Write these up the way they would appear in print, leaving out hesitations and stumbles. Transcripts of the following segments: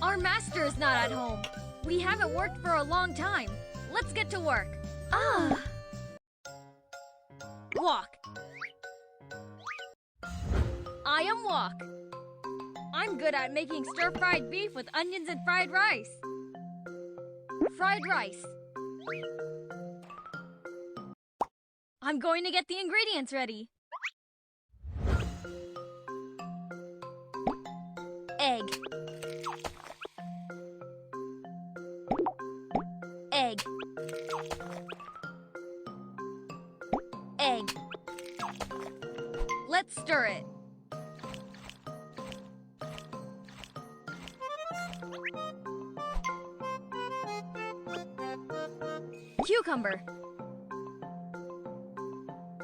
Our master is not at home. We haven't worked for a long time. Let's get to work. Walk. I am Walk. I'm good at making stir-fried beef with onions and fried rice. Fried rice. I'm going to get the ingredients ready. Egg. Egg. Egg. Let's stir it. Cucumber.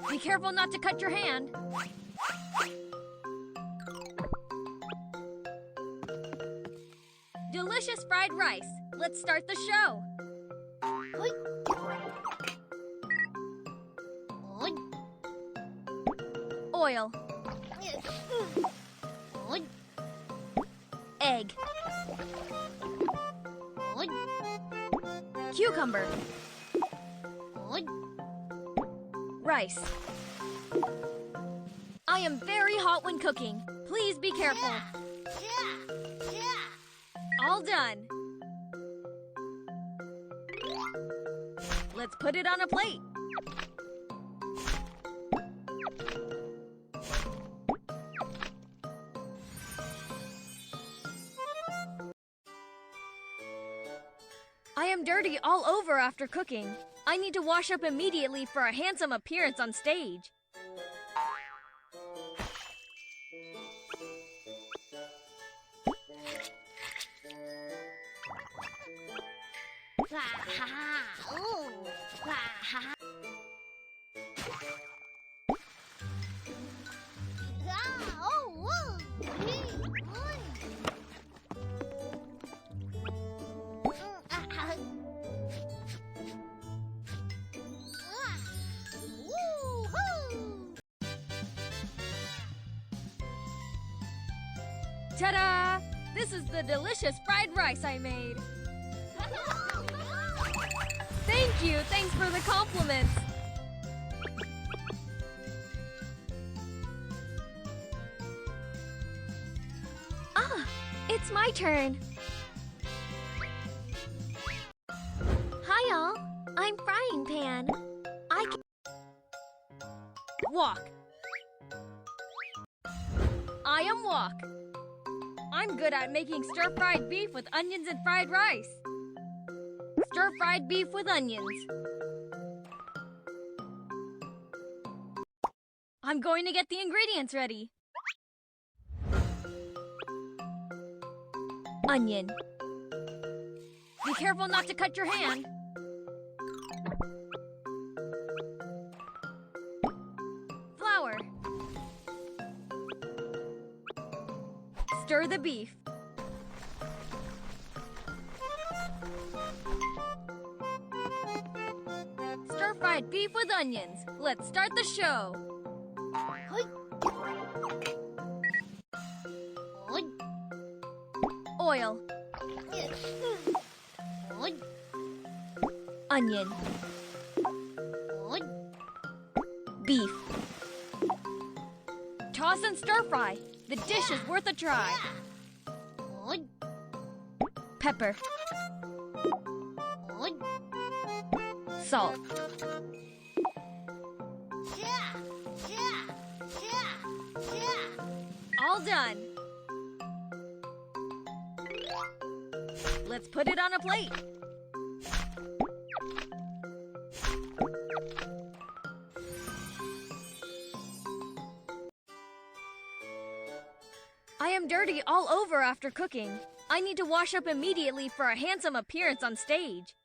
Be careful not to cut your hand. Delicious fried rice. Let's start the show. Oil. Egg. Cucumber. Rice. I am very hot when cooking. Please be careful. All done. Let's put it on a plate. I am dirty all over after cooking. I need to wash up immediately for a handsome appearance on stage. Ta-da! This is the delicious fried rice I made. Thank you! Thanks for the compliments! It's my turn. Hi, all. I'm Frying Pan. I can... Walk. I am Walk. I'm good at making stir-fried beef with onions and fried rice. Stir-fried beef with onions. I'm going to get the ingredients ready. Onion. Be careful not to cut your hand. Flour. Stir the beef. Stir-fried beef with onions. Let's start the show. Oil. Onion. Beef. Toss and stir fry. The dish is worth a try. Pepper. Salt. All done. Let's put it on a plate. I am dirty all over after cooking. I need to wash up immediately for a handsome appearance on stage.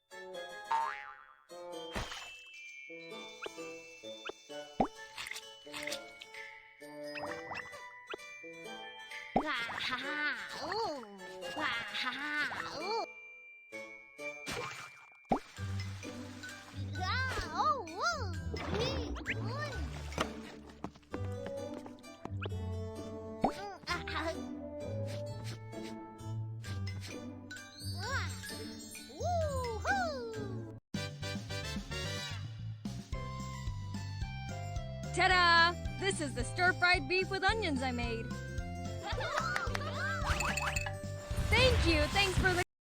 Ta-da! This is the stir-fried beef with onions I made. Thank you! Thanks for the